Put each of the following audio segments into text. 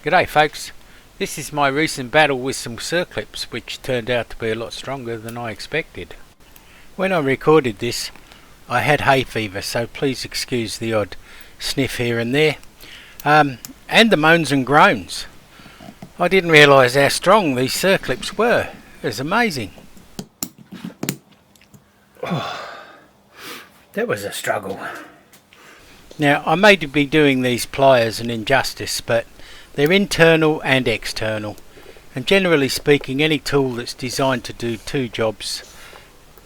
G'day folks, this is my recent battle with some Circlips, which turned out to be a lot stronger than I expected. When I recorded this I had hay fever, so please excuse the odd sniff here and there, and the moans and groans. I didn't realise how strong these Circlips were. It was amazing. Oh, that was a struggle. Now I may be doing these pliers an injustice, but they're internal and external, and generally speaking any tool that's designed to do two jobs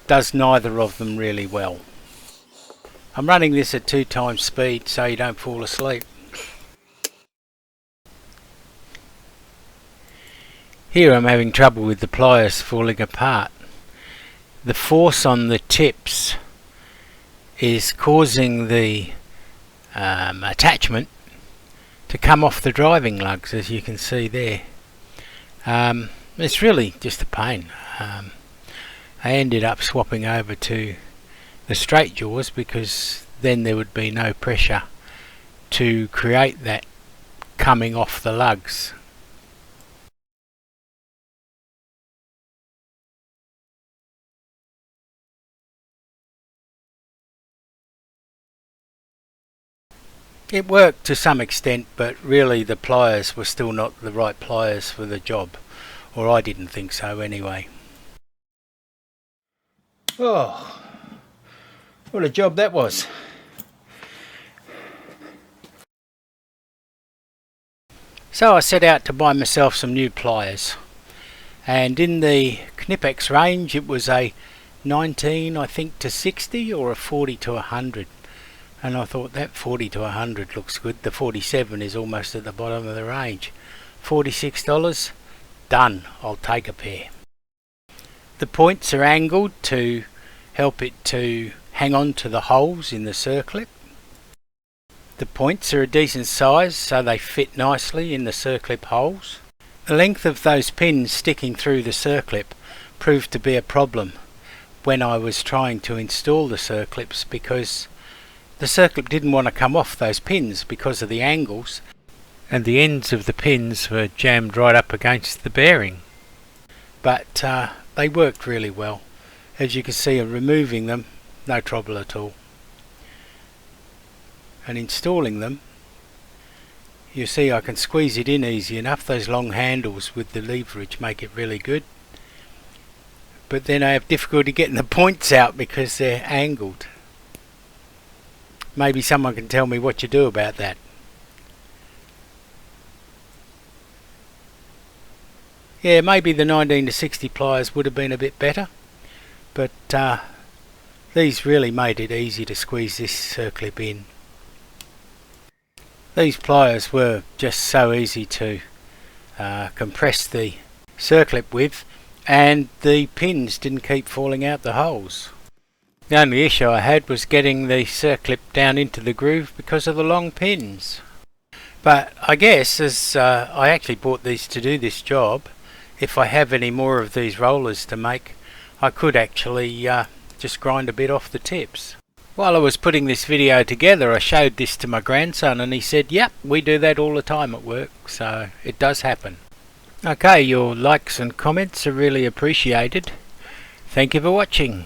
does neither of them really well. I'm running this at 2 times speed so you don't fall asleep. Here I'm having trouble with the pliers falling apart. The force on the tips is causing the attachment to come off the driving lugs, as you can see there. It's really just a pain. I ended up swapping over to the straight jaws because then there would be no pressure to create that coming off the lugs. It worked to some extent, but really the pliers were still not the right pliers for the job, or I didn't think so anyway. Oh, what a job that was. So I set out to buy myself some new pliers, and in the Knipex range it was a 19 I think to 60 or a 40 to 100. And I thought that 40 to 100 looks good. The 47 is almost at the bottom of the range. $46, done, I'll take a pair. The points are angled to help it to hang on to the holes in the circlip. The points are a decent size so they fit nicely in the circlip holes. The length of those pins sticking through the circlip proved to be a problem when I was trying to install the circlips, because the circlip didn't want to come off those pins because of the angles, and the ends of the pins were jammed right up against the bearing. But they worked really well. As you can see, removing them, no trouble at all. And installing them, you see I can squeeze it in easy enough. Those long handles with the leverage make it really good. But then I have difficulty getting the points out because they're angled. Maybe someone can tell me what you do about that. Yeah, maybe the 19 to 60 pliers would have been a bit better, but these really made it easy to squeeze this circlip in. These pliers were just so easy to compress the circlip with, and the pins didn't keep falling out the holes. The only issue I had was getting the circlip down into the groove because of the long pins. But I guess, as I actually bought these to do this job, if I have any more of these rollers to make, I could actually just grind a bit off the tips. While I was putting this video together, I showed this to my grandson and he said, yep, we do that all the time at work, so it does happen. Okay, your likes and comments are really appreciated. Thank you for watching.